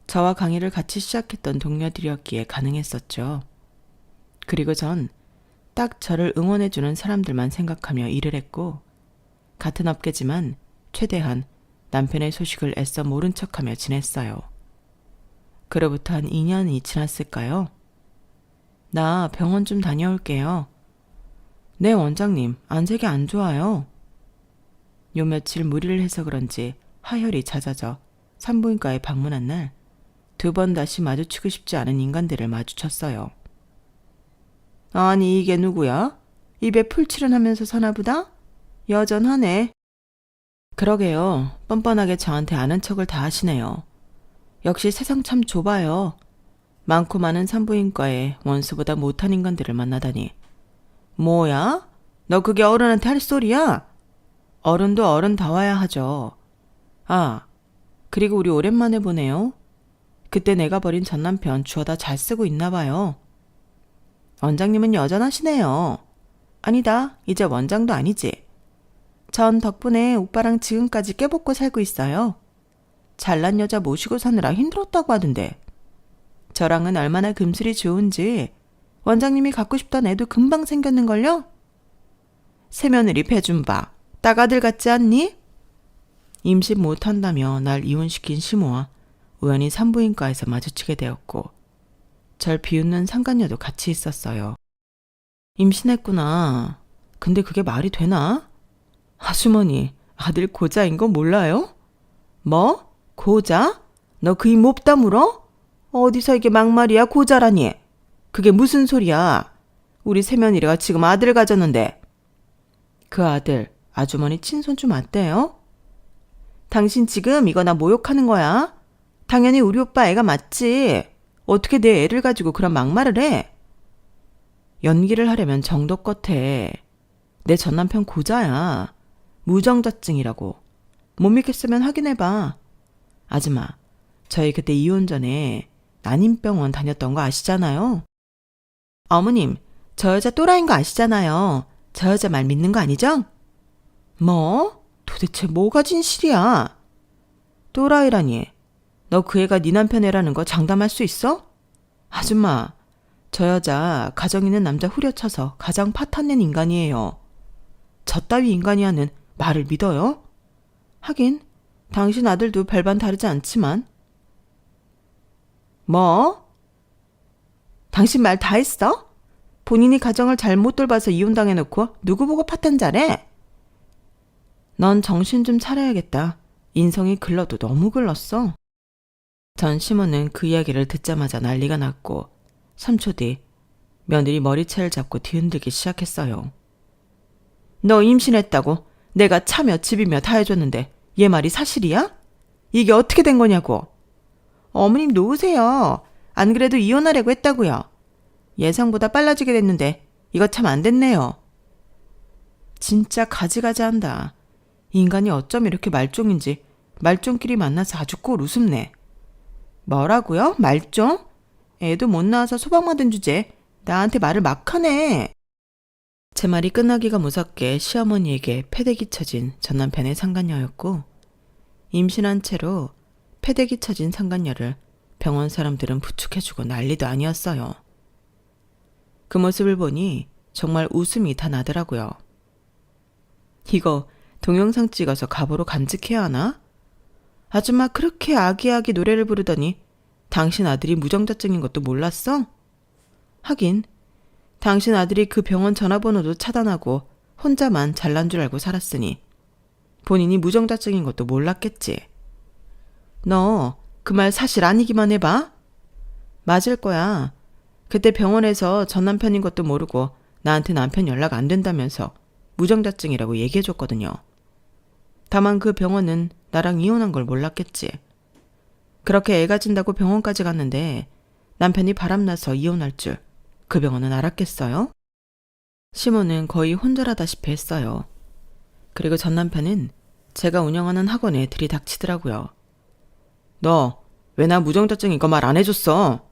저와 강의를 같이 시작했던 동료들이었기에 가능했었죠. 그리고 전 딱 저를 응원해주는 사람들만 생각하며 일을 했고, 같은 업계지만 최대한 남편의 소식을 애써 모른 척하며 지냈어요. 그로부터 한 2년이 지났을까요? 나 병원 좀 다녀올게요. 네, 원장님, 안색이 안 좋아요. 요 며칠 무리를 해서 그런지 하혈이 잦아져 산부인과에 방문한 날 2번 다시 마주치고 싶지 않은 인간들을 마주쳤어요. 아니, 이게 누구야? 입에 풀칠은 하면서 사나보다? 여전하네. 그러게요. 뻔뻔하게 저한테 아는 척을 다 하시네요. 역시 세상 참 좁아요. 많고 많은 산부인과에 원수보다 못한 인간들을 만나다니. 뭐야? 너 그게 어른한테 할 소리야? 어른도 어른다워야 하죠. 아, 그리고 우리 오랜만에 보네요. 그때 내가 버린 전 남편 주워다 잘 쓰고 있나 봐요. 원장님은 여전하시네요. 아니다, 이제 원장도 아니지. 전 덕분에 오빠랑 지금까지 깨벗고 살고 있어요. 잘난 여자 모시고 사느라 힘들었다고 하던데. 저랑은 얼마나 금슬이 좋은지 원장님이 갖고 싶던 애도 금방 생겼는걸요? 새며느리 배준바, 따가들 같지 않니? 임신 못한다며 날 이혼시킨 시모와 우연히 산부인과에서 마주치게 되었고, 절 비웃는 상간녀도 같이 있었어요. 임신했구나. 근데 그게 말이 되나? 아주머니, 아들 고자인 거 몰라요? 뭐? 고자? 너 그 입 못 다물어? 어디서 이게 막말이야, 고자라니? 그게 무슨 소리야? 우리 새며느리가 지금 아들 가졌는데. 그 아들, 아주머니 친손 좀 맞대요? 당신 지금 이거 나 모욕하는 거야? 당연히 우리 오빠 애가 맞지. 어떻게 내 애를 가지고 그런 막말을 해? 연기를 하려면 정도껏 해. 내 전남편 고자야. 무정자증이라고. 못 믿겠으면 확인해봐. 아줌마, 저희 그때 이혼 전에 난임병원 다녔던 거 아시잖아요? 어머님, 저 여자 또라이인 거 아시잖아요. 저 여자 말 믿는 거 아니죠? 뭐? 도대체 뭐가 진실이야? 또라이라니. 너 그 애가 네 남편 애라는 거 장담할 수 있어? 아줌마, 저 여자 가정 있는 남자 후려쳐서 가정 파탄낸 인간이에요. 저 따위 인간이야는 말을 믿어요? 하긴 당신 아들도 별반 다르지 않지만. 뭐? 당신 말 다 했어? 본인이 가정을 잘못 돌봐서 이혼당해놓고 누구 보고 파탄자래? 넌 정신 좀 차려야겠다. 인성이 글러도 너무 글렀어. 전 시모는 그 이야기를 듣자마자 난리가 났고 3초 뒤 며느리 머리채를 잡고 뒤흔들기 시작했어요. 너 임신했다고 내가 차며 집이며 다 해줬는데 얘 말이 사실이야? 이게 어떻게 된 거냐고. 어머님 놓으세요. 안 그래도 이혼하려고 했다고요. 예상보다 빨라지게 됐는데 이거 참 안 됐네요. 진짜 가지가지한다. 인간이 어쩜 이렇게 말종인지 말종끼리 만나서 아주 꼴 우습네. 뭐라고요? 말종? 애도 못 낳아서 소박 만든 주제 나한테 말을 막 하네. 제 말이 끝나기가 무섭게 시어머니에게 패대기 쳐진 전남편의 상간녀였고 임신한 채로 패대기 쳐진 상간녀를 병원 사람들은 부축해주고 난리도 아니었어요. 그 모습을 보니 정말 웃음이 다 나더라고요. 이거 동영상 찍어서 가보로 간직해야 하나? 아줌마 그렇게 아기아기 노래를 부르더니 당신 아들이 무정자증인 것도 몰랐어? 하긴 당신 아들이 그 병원 전화번호도 차단하고 혼자만 잘난 줄 알고 살았으니 본인이 무정자증인 것도 몰랐겠지. 너 그 말 사실 아니기만 해봐. 맞을 거야. 그때 병원에서 전 남편인 것도 모르고 나한테 남편 연락 안 된다면서 무정자증이라고 얘기해줬거든요. 다만 그 병원은 나랑 이혼한 걸 몰랐겠지. 그렇게 애가 진다고 병원까지 갔는데 남편이 바람나서 이혼할 줄 그 병원은 알았겠어요? 시모는 거의 혼절하다시피 했어요. 그리고 전 남편은 제가 운영하는 학원에 들이닥치더라고요. 너 왜 나 무정자증인 거 말 안 해줬어?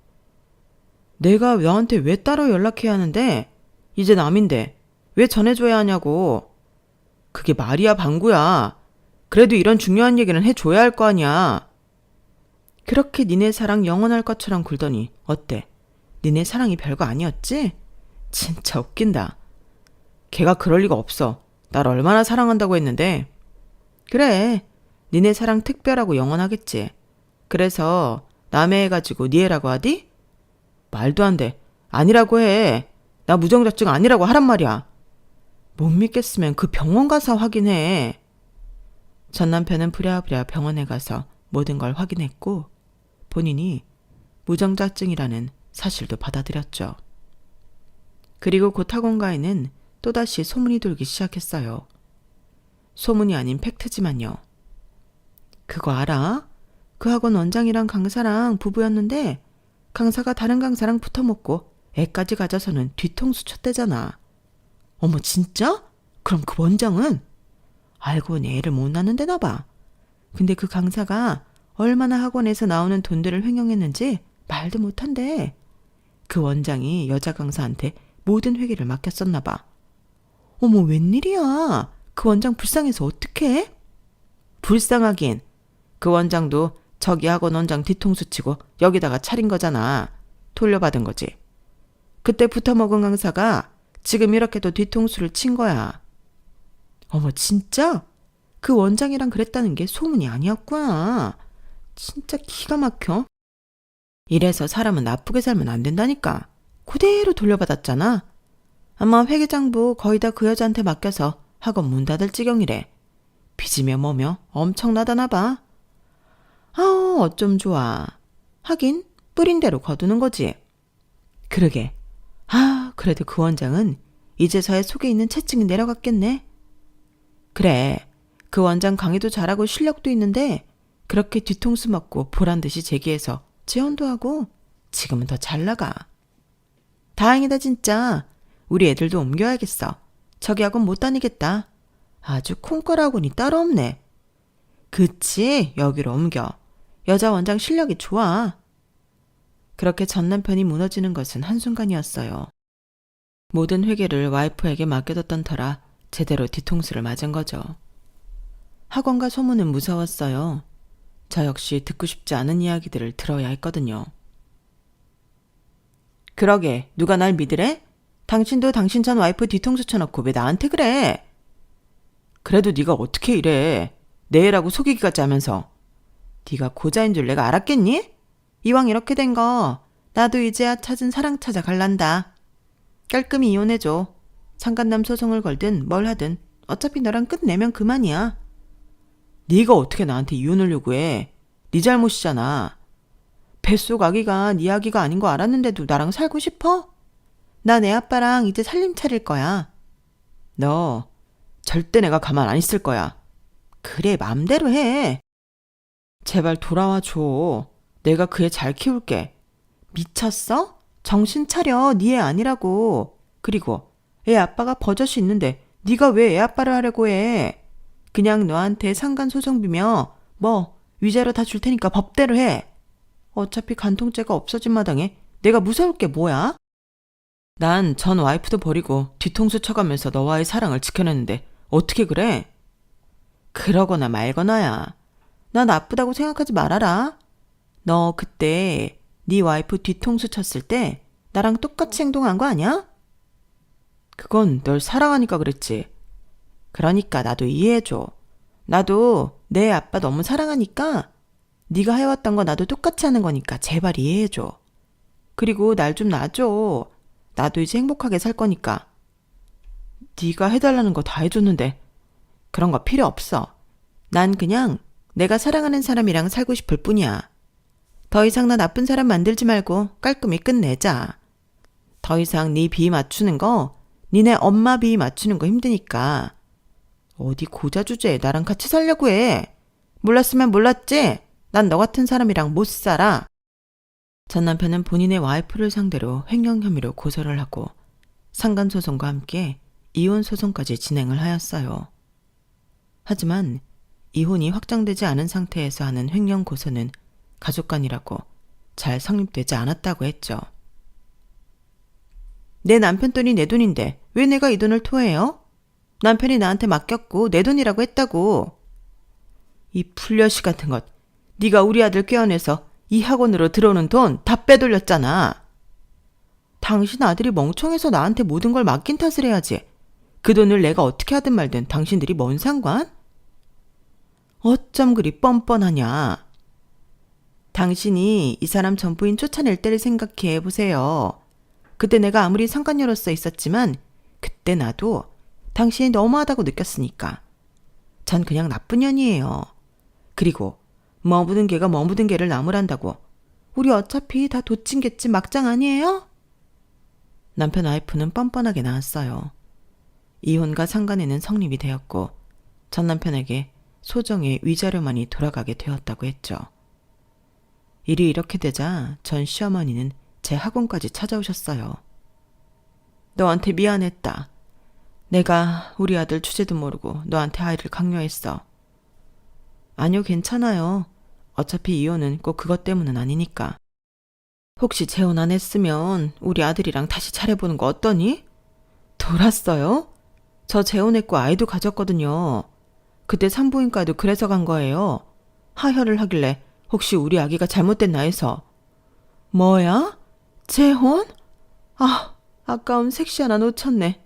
내가 너한테 왜 따로 연락해야 하는데? 이제 남인데 왜 전해줘야 하냐고. 그게 말이야 방구야. 그래도 이런 중요한 얘기는 해줘야 할 거 아니야. 그렇게 니네 사랑 영원할 것처럼 굴더니 어때? 니네 사랑이 별거 아니었지? 진짜 웃긴다. 걔가 그럴 리가 없어. 날 얼마나 사랑한다고 했는데. 그래, 니네 사랑 특별하고 영원하겠지. 그래서 남의 애 가지고 니 애라고 하디? 말도 안 돼. 아니라고 해. 나 무정자증 아니라고 하란 말이야. 못 믿겠으면 그 병원 가서 확인해. 전 남편은 부랴부랴 병원에 가서 모든 걸 확인했고 본인이 무정자증이라는 사실도 받아들였죠. 그리고 곧 학원가에는 또다시 소문이 돌기 시작했어요. 소문이 아닌 팩트지만요. 그거 알아? 그 학원 원장이랑 강사랑 부부였는데 강사가 다른 강사랑 붙어먹고 애까지 가져서는 뒤통수 쳤대잖아. 어머 진짜? 그럼 그 원장은? 알고 보니 애를 못 낳는데나 봐. 근데 그 강사가 얼마나 학원에서 나오는 돈들을 횡령했는지 말도 못한대. 그 원장이 여자 강사한테 모든 회계를 맡겼었나 봐. 어머 웬일이야. 그 원장 불쌍해서 어떡해? 불쌍하긴. 그 원장도 저기 학원 원장 뒤통수 치고 여기다가 차린 거잖아. 돌려받은 거지. 그때 붙어먹은 강사가 지금 이렇게도 뒤통수를 친 거야. 어머 진짜? 그 원장이랑 그랬다는 게 소문이 아니었구나. 진짜 기가 막혀. 이래서 사람은 나쁘게 살면 안 된다니까. 그대로 돌려받았잖아. 아마 회계장부 거의 다 그 여자한테 맡겨서 학원 문 닫을 지경이래. 빚이며 뭐며 엄청나다나 봐. 아우 어쩜 좋아. 하긴 뿌린 대로 거두는 거지. 그러게. 아 그래도 그 원장은 이제서야 속에 있는 채증이 내려갔겠네. 그래. 그 원장 강의도 잘하고 실력도 있는데 그렇게 뒤통수 맞고 보란듯이 제기해서 지원도 하고 지금은 더 잘 나가. 다행이다 진짜. 우리 애들도 옮겨야겠어. 저기 학원 못 다니겠다. 아주 콩걸 학원이 따로 없네. 그치 여기로 옮겨. 여자 원장 실력이 좋아. 그렇게 전 남편이 무너지는 것은 한순간이었어요. 모든 회계를 와이프에게 맡겨뒀던 터라 제대로 뒤통수를 맞은 거죠. 학원과 소문은 무서웠어요. 저 역시 듣고 싶지 않은 이야기들을 들어야 했거든요. 그러게 누가 날 믿으래? 당신도 당신 전 와이프 뒤통수 쳐놓고 왜 나한테 그래? 그래도 네가 어떻게 이래? 내 애라고 속이기까지 하면서. 네가 고자인 줄 내가 알았겠니? 이왕 이렇게 된 거 나도 이제야 찾은 사랑 찾아 갈란다. 깔끔히 이혼해줘. 상간남 소송을 걸든 뭘 하든 어차피 너랑 끝내면 그만이야. 네가 어떻게 나한테 이혼을 요구해? 네 잘못이잖아. 뱃속 아기가 네 아기가 아닌 거 알았는데도 나랑 살고 싶어? 나 내 아빠랑 이제 살림 차릴 거야. 너 절대 내가 가만 안 있을 거야. 그래 맘대로 해. 제발 돌아와 줘. 내가 그 애 잘 키울게. 미쳤어? 정신 차려. 네 애 아니라고. 그리고 애 아빠가 버젓이 있는데 네가 왜 애 아빠를 하려고 해. 그냥 너한테 상간 소송 비며 위자료 다 줄 테니까 법대로 해. 어차피 간통죄가 없어진 마당에 내가 무서울 게 뭐야? 난 전 와이프도 버리고 뒤통수 쳐가면서 너와의 사랑을 지켜냈는데 어떻게 그래? 그러거나 말거나야. 나 나쁘다고 생각하지 말아라. 너 그때 네 와이프 뒤통수 쳤을 때 나랑 똑같이 행동한 거 아니야? 그건 널 사랑하니까 그랬지. 그러니까 나도 이해해줘. 나도 내 아빠 너무 사랑하니까 네가 해왔던 거 나도 똑같이 하는 거니까 제발 이해해줘. 그리고 날 좀 놔줘. 나도 이제 행복하게 살 거니까. 네가 해달라는 거 다 해줬는데 그런 거 필요 없어. 난 그냥 내가 사랑하는 사람이랑 살고 싶을 뿐이야. 더 이상 나 나쁜 사람 만들지 말고 깔끔히 끝내자. 더 이상 네 비 맞추는 거, 니네 엄마 비 맞추는 거 힘드니까. 어디 고자 주제에 나랑 같이 살려고 해. 몰랐으면 몰랐지? 난 너 같은 사람이랑 못 살아. 전 남편은 본인의 와이프를 상대로 횡령 혐의로 고소를 하고 상간소송과 함께 이혼소송까지 진행을 하였어요. 하지만 이혼이 확정되지 않은 상태에서 하는 횡령 고소는 가족간이라고 잘 성립되지 않았다고 했죠. 내 남편 돈이 내 돈인데 왜 내가 이 돈을 토해요? 남편이 나한테 맡겼고 내 돈이라고 했다고. 이 풀려시 같은 것. 네가 우리 아들 꿰어내서 이 학원으로 들어오는 돈 다 빼돌렸잖아. 당신 아들이 멍청해서 나한테 모든 걸 맡긴 탓을 해야지. 그 돈을 내가 어떻게 하든 말든 당신들이 뭔 상관? 어쩜 그리 뻔뻔하냐. 당신이 이 사람 전부인 쫓아낼 때를 생각해 보세요. 그때 내가 아무리 상간녀로서 있었지만 그때 나도 당신이 너무하다고 느꼈으니까. 전 그냥 나쁜 년이에요. 그리고 머무든 개가 머무든 개를 나무란다고. 우리 어차피 다 도찐개집 막장 아니에요? 남편 와이프는 뻔뻔하게 나왔어요. 이혼과 상간에는 성립이 되었고 전 남편에게 소정의 위자료만이 돌아가게 되었다고 했죠. 일이 이렇게 되자 전 시어머니는 제 학원까지 찾아오셨어요. 너한테 미안했다. 내가 우리 아들 주제도 모르고 너한테 아이를 강요했어. 아니요, 괜찮아요. 어차피 이혼은 꼭 그것 때문은 아니니까. 혹시 재혼 안 했으면 우리 아들이랑 다시 잘해보는 거 어떠니? 돌았어요? 저 재혼했고 아이도 가졌거든요. 그때 산부인과에도 그래서 간 거예요. 하혈을 하길래 혹시 우리 아기가 잘못됐나 해서. 뭐야? 재혼? 아, 아까운 색시 하나 놓쳤네.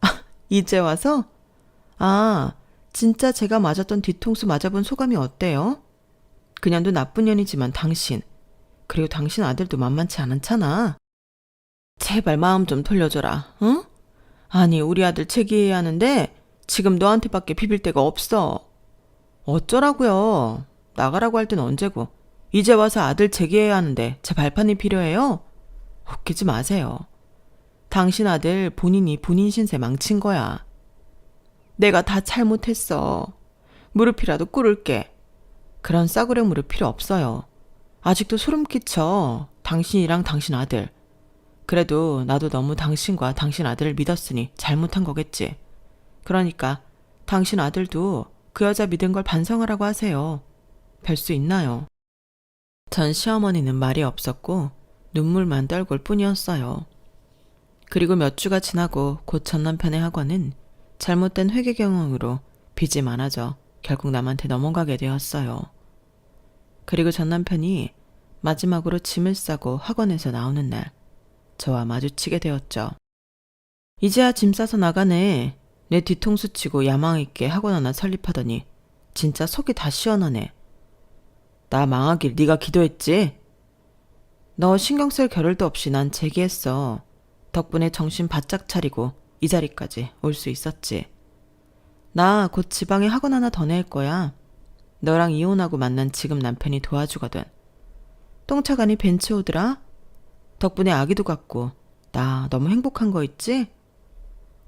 아, 이제 와서? 아, 진짜 제가 맞았던 뒤통수 맞아본 소감이 어때요? 그냥도 나쁜 년이지만 당신, 그리고 당신 아들도 만만치 않잖아. 제발 마음 좀 돌려줘라, 응? 아니, 우리 아들 체기해야 하는데 지금 너한테밖에 비빌 데가 없어. 어쩌라고요? 나가라고 할 땐 언제고. 이제 와서 아들 제기해야 하는데 제 발판이 필요해요? 웃기지 마세요. 당신 아들 본인이 본인 신세 망친 거야. 내가 다 잘못했어. 무릎이라도 꿇을게. 그런 싸구려 무릎 필요 없어요. 아직도 소름 끼쳐. 당신이랑 당신 아들. 그래도 나도 너무 당신과 당신 아들을 믿었으니 잘못한 거겠지. 그러니까 당신 아들도 그 여자 믿은 걸 반성하라고 하세요. 별 수 있나요? 전 시어머니는 말이 없었고 눈물만 떨굴 뿐이었어요. 그리고 몇 주가 지나고 곧 전 남편의 학원은 잘못된 회계 경영으로 빚이 많아져 결국 남한테 넘어가게 되었어요. 그리고 전 남편이 마지막으로 짐을 싸고 학원에서 나오는 날 저와 마주치게 되었죠. 이제야 짐 싸서 나가네. 내 뒤통수 치고 야망 있게 학원 하나 설립하더니 진짜 속이 다 시원하네. 나 망하길 네가 기도했지? 너 신경 쓸 겨를도 없이 난 제기했어. 덕분에 정신 바짝 차리고 이 자리까지 올 수 있었지. 나 곧 지방에 학원 하나 더 낼 거야. 너랑 이혼하고 만난 지금 남편이 도와주거든. 똥차가니 벤츠 오더라? 덕분에 아기도 갖고 나 너무 행복한 거 있지?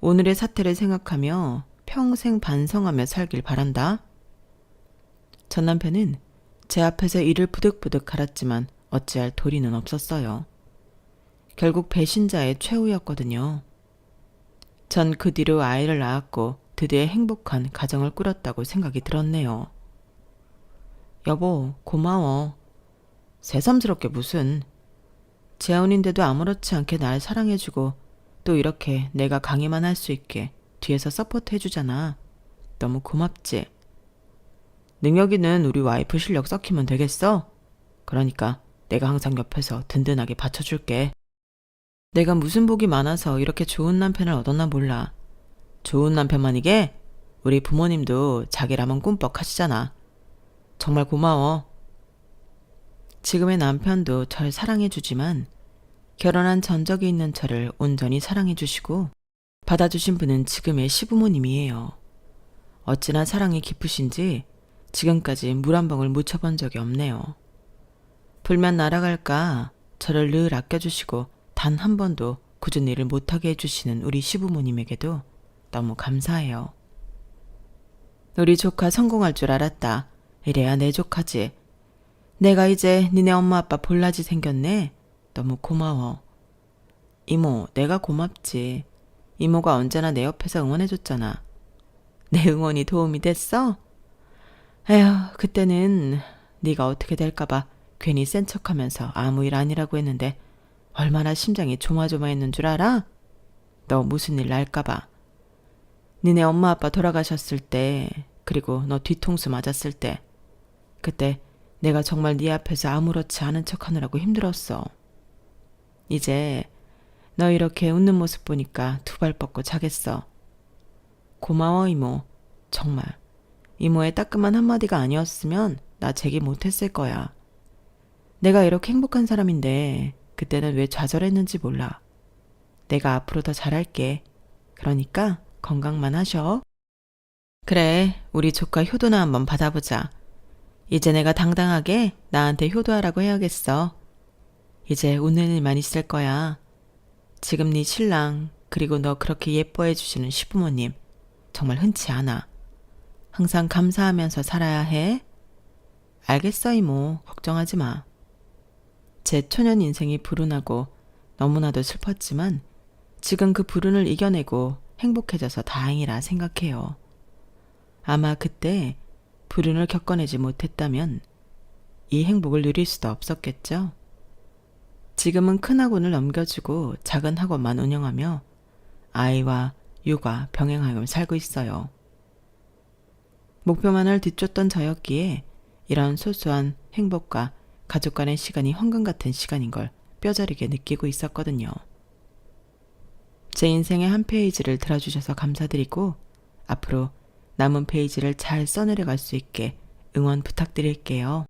오늘의 사태를 생각하며 평생 반성하며 살길 바란다. 전 남편은 제 앞에서 이를 부득부득 갈았지만 어찌할 도리는 없었어요. 결국 배신자의 최후였거든요. 전 그 뒤로 아이를 낳았고 드디어 행복한 가정을 꾸렸다고 생각이 들었네요. 여보, 고마워. 새삼스럽게 무슨. 재혼인데도 아무렇지 않게 날 사랑해주고 또 이렇게 내가 강의만 할 수 있게 뒤에서 서포트 해주잖아. 너무 고맙지? 능력 있는 우리 와이프 실력 섞이면 되겠어? 그러니까 내가 항상 옆에서 든든하게 받쳐줄게. 내가 무슨 복이 많아서 이렇게 좋은 남편을 얻었나 몰라. 좋은 남편만이게 우리 부모님도 자기라면 꿈뻑 하시잖아. 정말 고마워. 지금의 남편도 절 사랑해주지만 결혼한 전적이 있는 저를 온전히 사랑해주시고 받아주신 분은 지금의 시부모님이에요. 어찌나 사랑이 깊으신지 지금까지 물 한 방울 묻혀본 적이 없네요. 불면 날아갈까 저를 늘 아껴주시고 단 한 번도 굳은 일을 못하게 해주시는 우리 시부모님에게도 너무 감사해요. 우리 조카 성공할 줄 알았다. 이래야 내 조카지. 내가 이제 니네 엄마 아빠 볼라지 생겼네. 너무 고마워. 이모, 내가 고맙지. 이모가 언제나 내 옆에서 응원해줬잖아. 내 응원이 도움이 됐어? 에휴, 그때는 네가 어떻게 될까봐 괜히 센 척하면서 아무 일 아니라고 했는데 얼마나 심장이 조마조마했는 줄 알아? 너 무슨 일 날까봐. 니네 엄마 아빠 돌아가셨을 때, 그리고 너 뒤통수 맞았을 때, 그때 내가 정말 네 앞에서 아무렇지 않은 척하느라고 힘들었어. 이제 너 이렇게 웃는 모습 보니까 두 발 뻗고 자겠어. 고마워 이모. 정말 이모의 따끔한 한마디가 아니었으면 나 제기 못했을 거야. 내가 이렇게 행복한 사람인데 그때는 왜 좌절했는지 몰라. 내가 앞으로 더 잘할게. 그러니까 건강만 하셔. 그래, 우리 조카 효도나 한번 받아보자. 이제 내가 당당하게 나한테 효도하라고 해야겠어. 이제 웃는 일만 있을 거야. 지금 네 신랑 그리고 너 그렇게 예뻐해 주시는 시부모님 정말 흔치 않아. 항상 감사하면서 살아야 해. 알겠어 이모. 걱정하지 마. 제 초년 인생이 불운하고 너무나도 슬펐지만 지금 그 불운을 이겨내고 행복해져서 다행이라 생각해요. 아마 그때 불운을 겪어내지 못했다면 이 행복을 누릴 수도 없었겠죠. 지금은 큰 학원을 넘겨주고 작은 학원만 운영하며 아이와 육아 병행하며 살고 있어요. 목표만을 뒤쫓던 저였기에 이런 소소한 행복과 가족 간의 시간이 황금 같은 시간인 걸 뼈저리게 느끼고 있었거든요. 제 인생의 한 페이지를 들어주셔서 감사드리고 앞으로 남은 페이지를 잘 써내려갈 수 있게 응원 부탁드릴게요.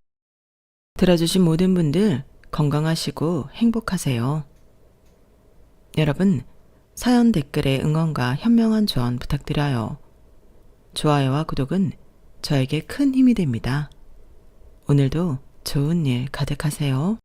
들어주신 모든 분들 건강하시고 행복하세요. 여러분, 사연 댓글에 응원과 현명한 조언 부탁드려요. 좋아요와 구독은 저에게 큰 힘이 됩니다. 오늘도 좋은 일 가득하세요.